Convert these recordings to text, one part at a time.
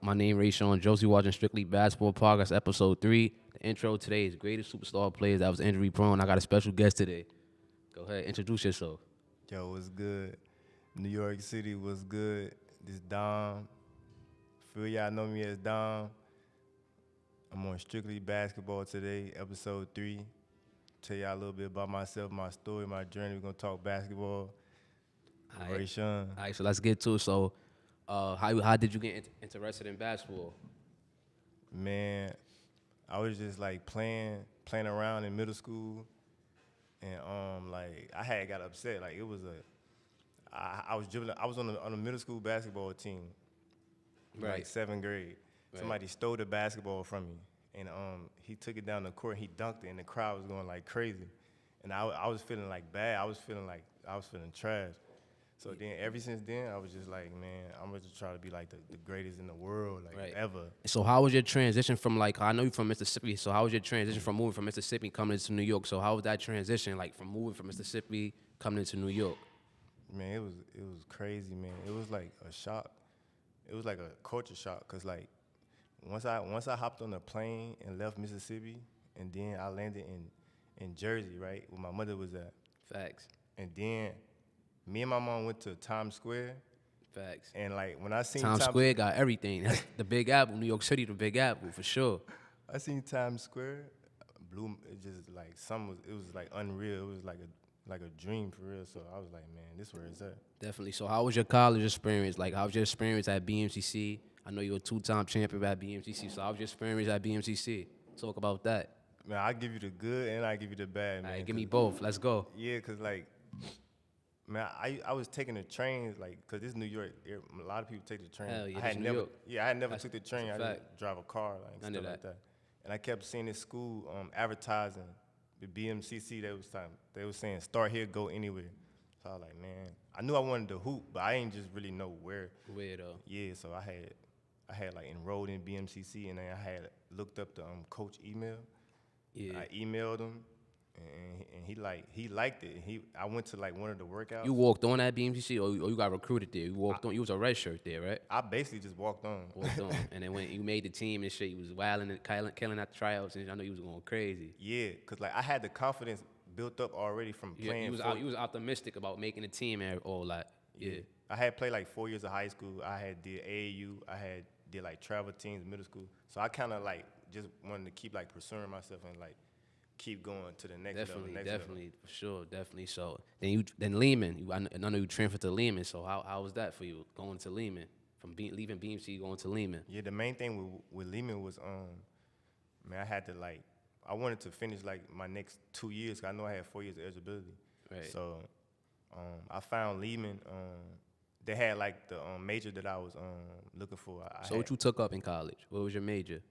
My name is Rayshawn Joseph. Watching Strictly Basketball Podcast, Episode 3. The intro today is greatest superstar players that was injury prone. I got a special guest today. Go ahead, introduce yourself. Yo, what's good? New York City, what's good? This Dom. Feel y'all know me as Dom. I'm on Strictly Basketball today, Episode 3. Tell y'all a little bit about myself, my story, my journey. We're going to talk basketball. All right. Rayshawn. All right, so let's get to it. So, how did you get interested in basketball? Man, I was just like playing around in middle school, and I had got upset. Like it was I was dribbling. I was on a middle school basketball team, Right. like 7th grade. Right. Somebody stole the basketball from me, and he took it down the court. He dunked it, and the crowd was going like crazy, and I was feeling like bad. I was feeling trash. So then, ever since then, I was just like, man, I'm gonna just try to be like the greatest in the world, like Right. ever. So how was your transition from I know you're from Mississippi, so how was your transition from moving from Mississippi coming into New York? So how was that transition, from moving from Mississippi coming into New York? Man, it was crazy, man. It was like a shock. It was like a culture shock, cause like once I hopped on a plane and left Mississippi, and then I landed in Jersey, right, where my mother was at. Facts. And then me and my mom went to Times Square, Facts. and like when I seen Times Square got everything. That's the Big Apple, New York City, the Big Apple for sure. I seen Times Square, it just like it was like unreal. It was like a dream for real. So I was like, man, this where it's at. Definitely. So how was your college experience? How was your experience at BMCC? I know you're a 2-time champion at BMCC. So how was your experience at BMCC? Talk about that. Man, I give you the good and I give you the bad, man. All right, give me both. Let's go. Yeah, cause like, man, I was taking the trains, cause this New York, a lot of people take the train. Hell yeah, I had this New never, York. yeah, I had never That's- took the train. that's I a just fact. drive a car, None stuff of like that. that. And I kept seeing this school advertising the BMCC. They was saying start here, go anywhere. So I was like, man, I knew I wanted to hoop, but I ain't just really know where. Where though? Yeah, so I had like enrolled in BMCC, and then I had looked up the coach email. Yeah. I emailed him, and he liked it. I went to like one of the workouts. You walked on at BMCC or you got recruited there? You walked on. You was a red shirt there, right? I basically just walked on. Walked on. And then when you made the team and shit, you was wilding and killing at the tryouts, and I know you was going crazy. Yeah, cause like I had the confidence built up already from playing. You was optimistic about making the team and all that. Yeah. I had played like 4 years of high school. I had did AAU. I had did like travel teams, middle school. So I kind of like just wanted to keep like pursuing myself and like keep going to the next level. Definitely, for sure, definitely. So then Lehman, I know you transferred to Lehman. So how was that for you going to Lehman leaving BMC going to Lehman? Yeah, the main thing with Lehman was man, I had to I wanted to finish like my next 2 years. 'Cause I know I had 4 years of eligibility. Right. So I found Lehman. They had like the major that I was looking for. So what you took up in college? What was your major?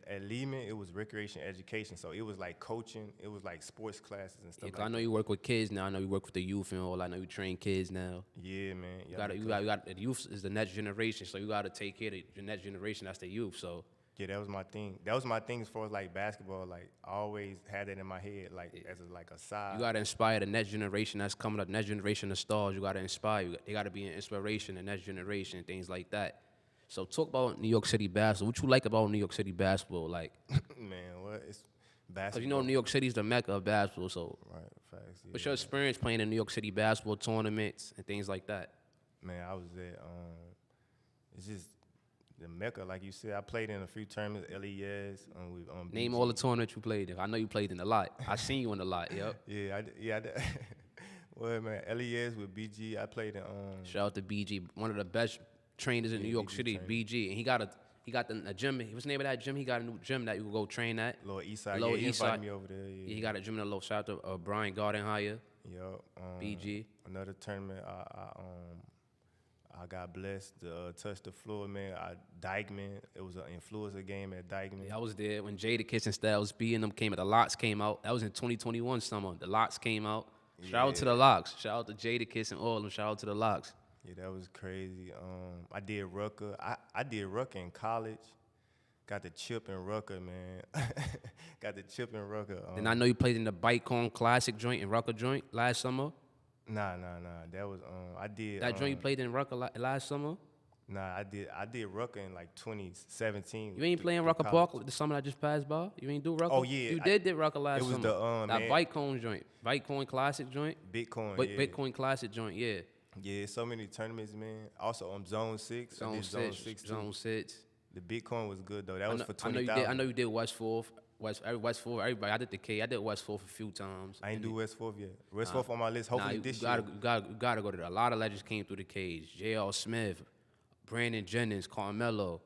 At Lehman, it was recreation education. So it was like coaching. It was like sports classes and stuff. Yeah, 'cause I know you work with kids now. I know you work with the youth and all. I know you train kids now. Yeah, man. You got the youth is the next generation, so you got to take care of the next generation. That's the youth. So Yeah, that was my thing. That was my thing as far as like basketball. Like I always had that in my head, as a side. you got to inspire the next generation that's coming up, next generation of stars. You got to inspire. They got to be an inspiration, the next generation, things like that. So talk about New York City basketball. What you like about New York City basketball? Man, what it's basketball. Because you know New York City's the mecca of basketball. So Right, facts. Yeah. what's your experience playing in New York City basketball tournaments and things like that? Man, I was at it's just the mecca, like you said. I played in a few tournaments, LES. With Name BG. all the tournaments you played in. I know you played in a lot. I seen you in a lot. Yep. Yeah, I did. Well, man, LES with BG. I played in Shout out to BG, one of the best trainers in New York City, BG, and he got a gym. What's the name of that gym? He got a new gym that you can go train at. Lower East Side. Lower Yeah, he East invited Side. me over there. Yeah, he got a gym in the low. Shout out to Brian Gardenhire, Yup. BG. Another tournament, I got blessed to touch the floor, man. Dykeman. It was an influencer game at Dykeman. I was there when Jada Kiss and Styles B and them came out. The Locks came out. That was in 2021 summer. The Locks came out. Shout out to the Locks. Shout out to Jada Kiss and all of them. Shout out to the Locks. Yeah, that was crazy. I did Rucker. I did Rucker in college. Got the chip in Rucker, man. Got the chip in Rucker. And I know you played in the Bike-On Classic joint and Rucker joint last summer. Nah. That was I did That joint you played in Rucker last summer. Nah, I did Rucker in like 2017. You ain't playing through Rucker college. Park the summer that just passed by? You ain't do Rucker? Oh yeah, You did Rucker it last was summer. the That man, Bitcoin joint. Bitcoin Classic joint. Bitcoin. Yeah, Bitcoin Classic joint, yeah. yeah. So many tournaments, man. Also on Zone 6. I Zone did Zone 6, 6 too. Zone 6. The Bitcoin was good though. That I was know, for I know you did. 20,000. I know you did West Fourth. West Fourth. Everybody. I did the K. I did West Fourth a few times. I ain't do West Fourth yet. West Nah, Fourth on my list. Nah, Hopefully you this gotta, year. you gotta go to that. A lot of legends came through the cage. J.R. Smith, Brandon Jennings, Carmelo,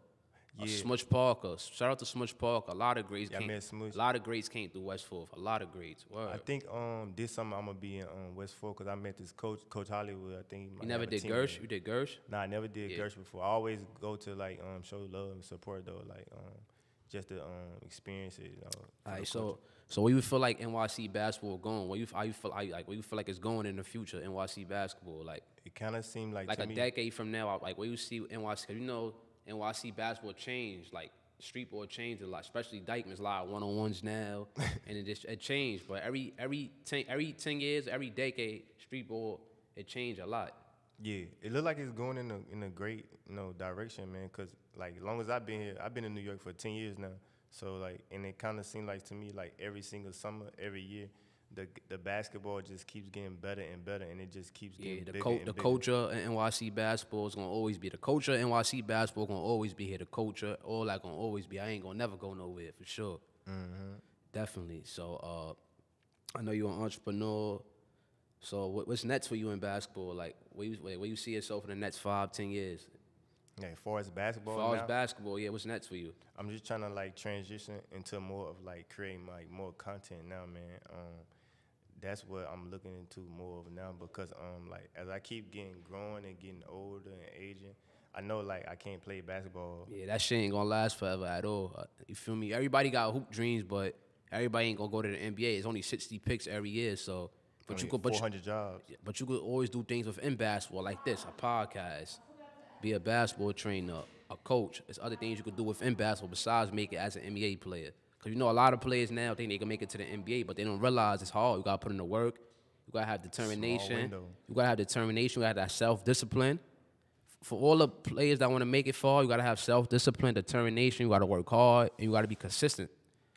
Yeah. Smudge Parker. Shout out to Smudge Parker. A lot of greats Yeah, I came. met Smudge. A lot of greats came through West Fourth. A lot of greats. Word. I think this summer I'm gonna be in West Fourth because I met this Coach Hollywood. I think he might You never have a did team Gersh? there. You did Gersh? Nah, I never did Yeah. Gersh before. I always go to like show love and support though, like just to experience it. You know, for All right, the so culture. so where you feel like NYC basketball going? How you feel like where you feel like it's going in the future? NYC basketball, like It kind of seemed like like to a me. decade from now, like where you see NYC? Cause you know NYC basketball changed, like street ball changed a lot, especially Dykeman's a lot of one-on-ones now, and it changed. But every 10 years, every decade, street ball it changed a lot. Yeah, it looked like it's going in a great direction, man. Cause like as long as I've been here, I've been in New York for 10 years now. So like, and it kind of seemed like to me like every single summer, every year, the basketball just keeps getting better and better, and it just keeps getting Yeah, the bigger and the bigger. culture in NYC basketball is gonna always be the culture. NYC basketball gonna always be here. The culture, all that gonna always be. I ain't gonna never go nowhere for sure. Definitely. So I know you're an entrepreneur. So what's next for you in basketball? Like where you see yourself in the next 5-10 years? Yeah, as far as basketball As far as now, basketball, yeah, what's next for you? I'm just trying to like transition into more of like creating like more content now, man. That's what I'm looking into more of now because like as I keep growing and getting older and aging, I know like I can't play basketball. Yeah, that shit ain't gonna last forever at all. You feel me? Everybody got hoop dreams, but everybody ain't gonna go to the NBA. It's only 60 picks every year, so I mean, but 400 jobs. but you could always do things within basketball like this, a podcast, be a basketball trainer, a coach. There's other things you could do within basketball besides make it as an NBA player. Because you know a lot of players now think they can make it to the NBA, but they don't realize it's hard. You got to put in the work. You got to have determination. window. You got to have determination. You got to have self-discipline. For all the players that want to make it far, you got to have self-discipline, determination. You got to work hard, and you got to be consistent.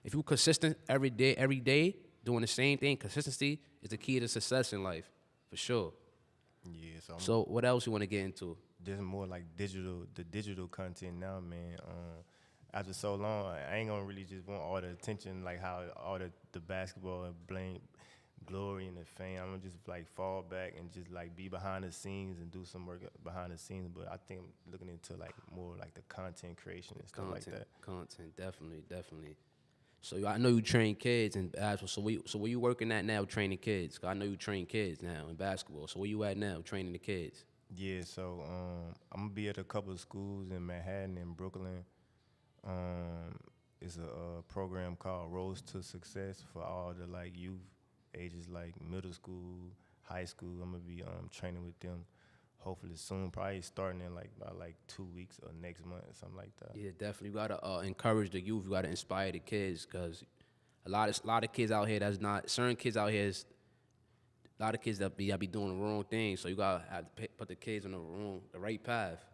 If you're consistent every day, doing the same thing, consistency is the key to success in life, for sure. Yeah, so, So what else you want to get into? just more like the digital content now, man. After so long, I ain't gonna really just want all the attention, like how all the basketball and blame, glory and the fame. I'm gonna just like fall back and just like be behind the scenes and do some work behind the scenes. But I think I'm looking into like more like the content creation and stuff like that. Content, definitely. So I know you train kids in basketball. So where you working at now training kids? 'Cause I know you train kids now in basketball. So where you at now training the kids? Yeah, so I'm gonna be at a couple of schools in Manhattan and Brooklyn. It's a program called Roads to Success for all the like youth ages like middle school, high school. I'm gonna be training with them hopefully soon, probably starting in like about like 2 weeks or next month or something like that. Yeah, definitely. You gotta encourage the youth. You gotta inspire the kids, cause a lot of kids out here that's not certain kids out here is a lot of kids that be doing the wrong thing. So you gotta have to put the kids on the right path.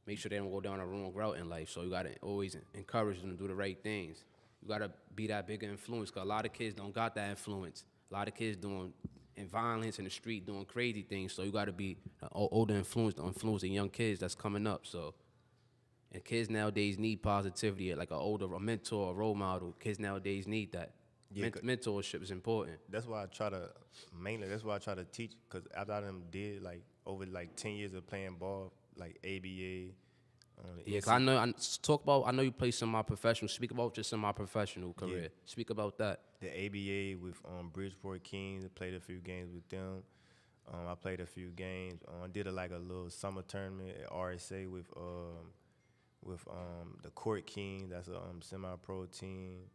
Make sure they don't go down the wrong route in life. So you gotta always encourage them to do the right things. You gotta be that bigger influence, cause a lot of kids don't got that influence. A lot of kids doing violence in the street, doing crazy things. So you gotta be an older influence to influence the young kids that's coming up. So. And kids nowadays need positivity, like a mentor, a role model. Kids nowadays need that. Yeah, Mentorship is important. That's why I try to teach, because after I done did like over like 10 years of playing ball, like ABA. Yeah, 'cause I know you play semi-professional. Speak about your semi-professional career. Yeah. Speak about that. The ABA with Bridgeport Kings. I played a few games with them. I played a few games. I did like a little summer tournament at RSA with the Court Kings. That's a semi-pro team.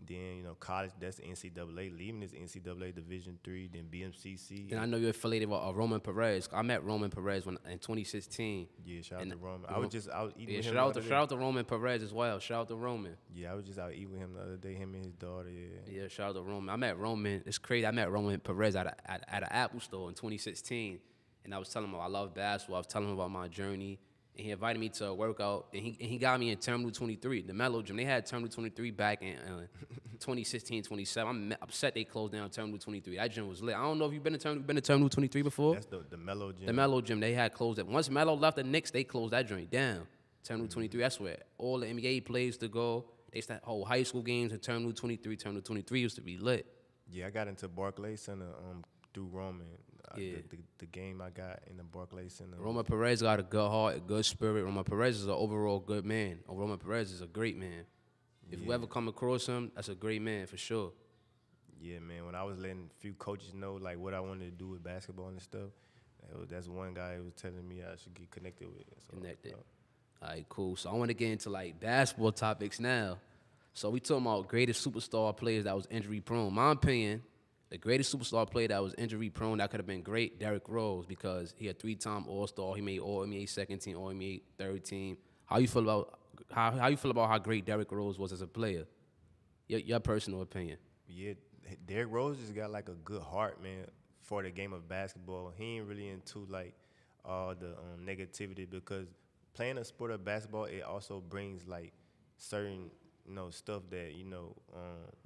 Then college. That's the NCAA. Leaving this NCAA Division III. Then BMCC. Then I know you're affiliated with Roman Perez. I met Roman Perez in 2016. Yeah, shout out to Roman. I was eating Yeah, with him. shout out to Roman Perez as well. Shout out to Roman. Yeah, I was just out eating with him the other day. Him and his daughter. Yeah. Yeah, shout out to Roman. I met Roman. It's crazy. I met Roman Perez at an Apple store in 2016, and I was telling him I love basketball. I was telling him about my journey, and he invited me to a workout, and he got me in Terminal 23, the Mellow Gym. They had Terminal 23 back in 2016, 27. I'm upset they closed down Terminal 23. That gym was lit. I don't know if you've been to Terminal 23 before. That's the Mellow Gym. The Mellow Gym, they had closed it. Once Mellow left the Knicks, they closed that joint down. Terminal 23, that's where all the NBA players to go. They used to hold high school games in Terminal 23. Terminal 23 used to be lit. Yeah, I got into Barclays Center through Roman. Yeah. The game I got in the Barclays Center. Roman Perez got a good heart, a good spirit. Roman Perez is an overall good man. Roman Perez is a great man. If you ever come across him, that's a great man for sure. Yeah, man. When I was letting a few coaches know like what I wanted to do with basketball and stuff, that's one guy who was telling me I should get connected with. So, Connected. All right, cool. So I want to get into like basketball topics now. So we talking about greatest superstar players that was injury prone. My opinion, the greatest superstar player that was injury prone that could have been great, Derrick Rose, because he a 3-time All-Star. He made All-NBA second team, All-NBA third team. How you feel about how great Derrick Rose was as a player? Your personal opinion. Yeah, Derrick Rose just got like a good heart, man, for the game of basketball. He ain't really into like all the negativity, because playing a sport of basketball, it also brings like certain stuff that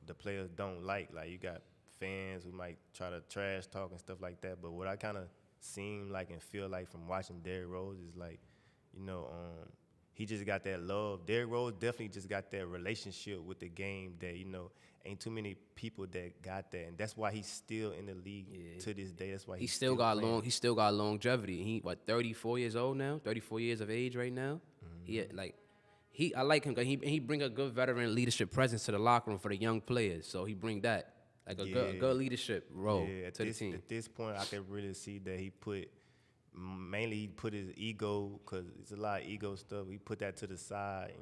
the players don't like. Like you got fans who might try to trash talk and stuff like that. But what I kind of seem like and feel like from watching Derrick Rose is like, he just got that love. Derrick Rose definitely just got that relationship with the game that, ain't too many people that got that. And that's why he's still in the league to this day. That's why he still got longevity. He 34 years old now, 34 years of age right now. I like him because he bring a good veteran leadership presence to the locker room for the young players. So he bring that, like a good leadership role to the team. At this point, I can really see that he put his ego, because it's a lot of ego stuff. He put that to the side,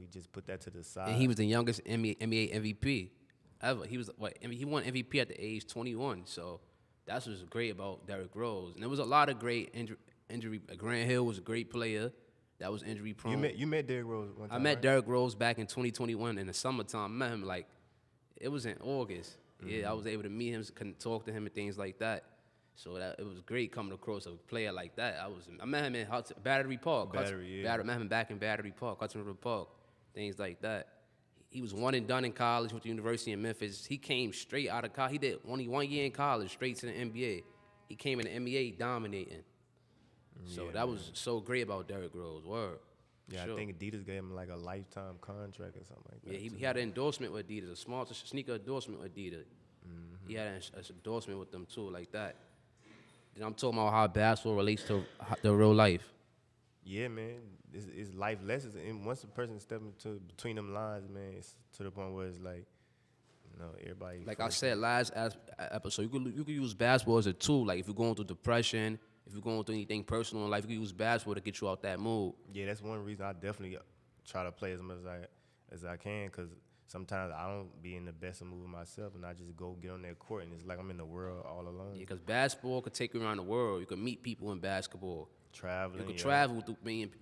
he just put that to the side. And he was the youngest NBA MVP ever. He won MVP at the age 21. So that's what's great about Derrick Rose. And there was a lot of great injury. Grant Hill was a great player that was injury prone. You met Derrick Rose one time, I met right? Derrick Rose back in 2021 in the summertime. I met him it was in August. Yeah, I was able to meet him, talk to him and things like that. So it was great coming across a player like that. I met him in Battery Park. Met him back in Battery Park, Hudson River Park, things like that. He was one and done in college with the University of Memphis. He came straight out of college. He did only 1 year in college, straight to the NBA. He came in the NBA dominating. So that was so great about Derrick Rose. Word. Yeah, sure. I think Adidas gave him like a lifetime contract or something like that. Yeah, he had an endorsement with Adidas, a small sneaker endorsement with Adidas. He had an endorsement with them too, like that. Then I'm talking about how basketball relates to the real life. Yeah, man, it's life lessons. And once a person steps into between them lines, man, it's to the point where it's like, everybody. Like I said last episode, you could use basketball as a tool. Like if you're going through depression, if you're going through anything personal in life, you can use basketball to get you out that mood. Yeah, that's one reason I definitely try to play as much as I can, because sometimes I don't be in the best of mood myself, and I just go get on that court, and it's like I'm in the world all alone. Yeah, because basketball could take you around the world. You could meet people in basketball. Traveling. You could travel through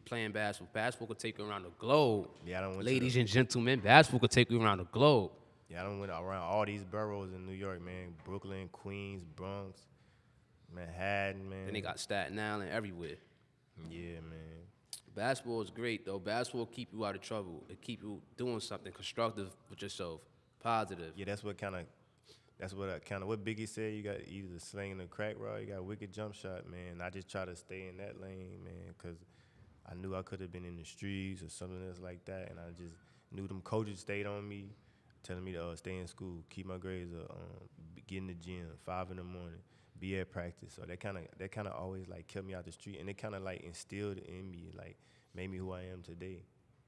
playing basketball. Basketball could take you around the globe. Yeah, I don't went Ladies and gentlemen, basketball could take you around the globe. Yeah, I done went around all these boroughs in New York, man. Brooklyn, Queens, Bronx, Manhattan, man. Then they got Staten Island everywhere. Yeah, man. Basketball is great, though. Basketball keep you out of trouble. It keep you doing something constructive with yourself, positive. Yeah, what Biggie said. You got either the sling and the crack rod. You got a wicked jump shot, man. I just try to stay in that lane, man, because I knew I could have been in the streets or something else like that, and I just knew them coaches stayed on me, telling me to stay in school, keep my grades up, get in the gym, 5 in the morning, be at practice. So that kind of always like kept me out the street, and it kind of like instilled in me, like made me who I am today.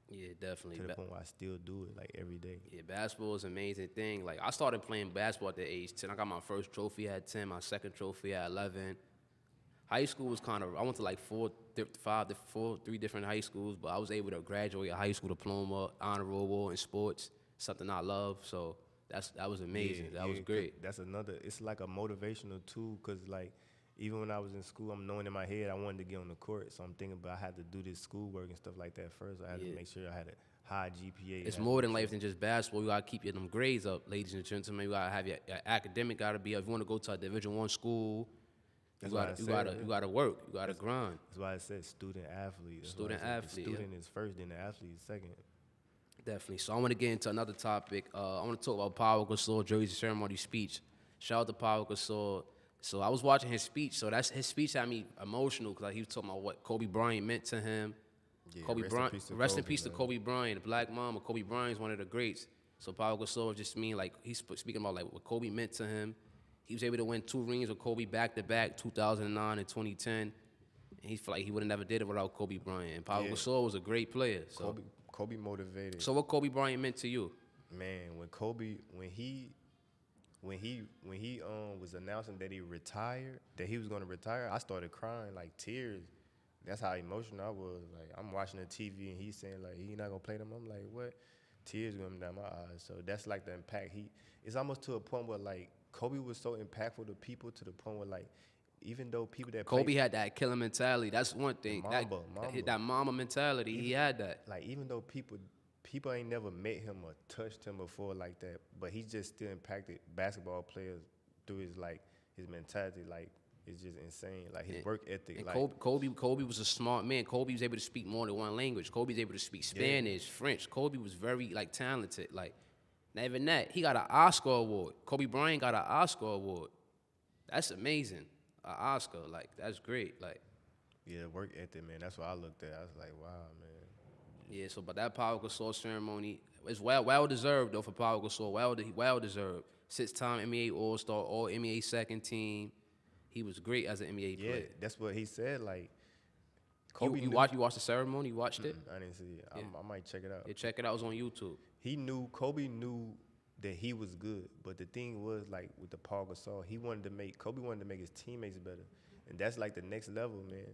Yeah, definitely. To the point where I still do it like every day. Yeah, basketball is an amazing thing. Like I started playing basketball at the age 10. I got my first trophy at 10, my second trophy at 11. High school was I went to like 4, 3 different high schools, but I was able to graduate a high school diploma, honor roll in sports, something I love. So that was amazing. That was great. That's it's like a motivational tool, because like even when I was in school, I'm knowing in my head I wanted to get on the court. So I'm thinking about I had to do this schoolwork and stuff like that first. I had to make sure I had a high GPA. It's more than life than just basketball. You got to keep them grades up, ladies and gentlemen. You got to have your academic got to be up. If you want to go to a Division I school, That's why I said, You gotta work. You gotta grind. That's why I said student athlete. Student athlete. The student is first, then the athlete is second. Definitely. So I want to get into another topic. I want to talk about Pau Gasol jersey ceremony speech. Shout out to Pau Gasol. So I was watching his speech. So his speech had me emotional because he was talking about what Kobe Bryant meant to him. Yeah, Rest in peace to Kobe Bryant, the black mama. Kobe Bryant is one of the greats. So Pau Gasol just mean like he's speaking about like what Kobe meant to him. He was able to win 2 rings with Kobe back to back, 2009 and 2010. And he feel like he would have never did it without Kobe Bryant. And Pau Gasol was a great player. So. Kobe motivated. So what Kobe Bryant meant to you? Man, when he was announcing that he was gonna retire, I started crying, like tears. That's how emotional I was. Like I'm watching the TV and he's saying like he's not gonna play them. I'm like, what? Tears going down my eyes. So that's like the impact. It's almost to a point where like Kobe was so impactful to people to the point where like even though people that Kobe had that killer mentality. That's one thing. That mama mentality. He had that. Like even though people ain't never met him or touched him before like that, but he just still impacted basketball players through his mentality. Like it's just insane. Like his work ethic. And like Kobe was a smart man. Kobe was able to speak more than one language. Kobe was able to speak Spanish, French. Kobe was very like talented. Like not even that. He got an Oscar award. Kobe Bryant got an Oscar award. That's amazing. An Oscar, like that's great. Like yeah, work ethic, man. That's what I looked at. I was like, wow, man. Yeah, so but that Pau Gasol ceremony is well deserved though for Pau Gasol. Well deserved. 6-time NBA All-Star, All NBA second team. He was great as an NBA player. Yeah, that's what he said. Like Kobe, you watched the ceremony? You watched it? I didn't see it. Yeah. I might check it out. Yeah, check it out. It was on YouTube. Kobe knew that he was good, but the thing was like with the Pau Gasol, Kobe wanted to make his teammates better, and that's like the next level, man.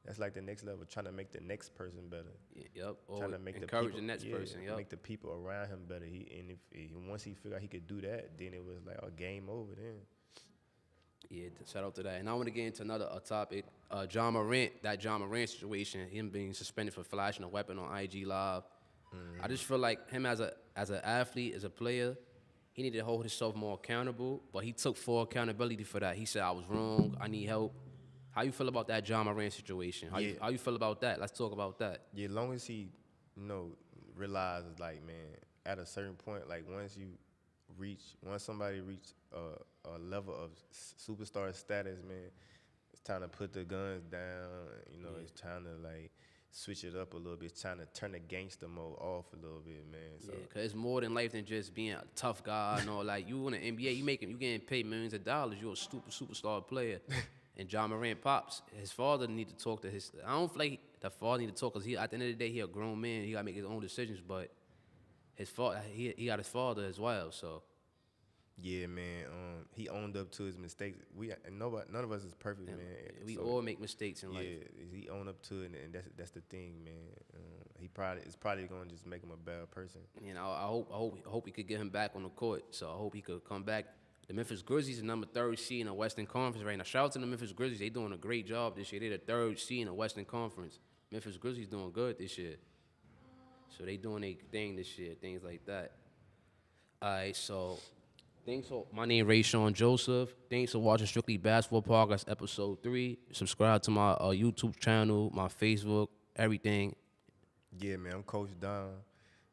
That's like the next level, trying to make the next person better. Yep. Trying to make encourage the next person. Yep. Make the people around him better. Once he figured out he could do that, then it was like a game over. Then. Yeah, shout out to that. And I want to get into another topic. Ja Morant, that Ja Morant situation, him being suspended for flashing a weapon on IG Live. I just feel like him as an athlete, as a player, he needed to hold himself more accountable. But he took full accountability for that. He said, "I was wrong. I need help." How you feel about that Ja Morant situation? How you feel about that? Let's talk about that. Yeah, as long as he, realizes, like, man, at a certain point, like, once somebody reach a level of superstar status, man, it's time to put the guns down. It's time to, like, switch it up a little bit. It's time to turn the gangster mode off a little bit, man. So. Yeah, because it's more than life than just being a tough guy. Like, you in the NBA, you getting paid millions of dollars. You're a superstar player. And Ja Morant pops, his father need to talk to his. I don't feel like the father need to talk because at the end of the day he a grown man. He gotta make his own decisions. But his father, he got his father as well. So yeah, man. He owned up to his mistakes. None of us is perfect, man. We all make mistakes in life. Yeah, he owned up to it, and that's the thing, man. It's probably gonna just make him a better person. I hope we could get him back on the court. So I hope he could come back. The Memphis Grizzlies are number 3rd seed in the Western Conference right now. Shout out to the Memphis Grizzlies. They doing a great job this year. They're the 3rd seed in the Western Conference. Memphis Grizzlies doing good this year. So they doing their thing this year, things like that. All right, so my name is Rayshawn Joseph. Thanks for watching Strictly Basketball Podcast Episode 3. Subscribe to my YouTube channel, my Facebook, everything. Yeah, man, I'm Coach Don.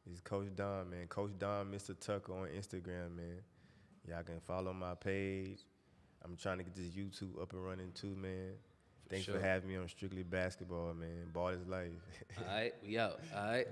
This is Coach Don, man. Coach Don, Mr. Tucker on Instagram, man. Y'all can follow my page. I'm trying to get this YouTube up and running too, man. Thanks for having me on Strictly Basketball, man. Ball is life. All right, we out. All right.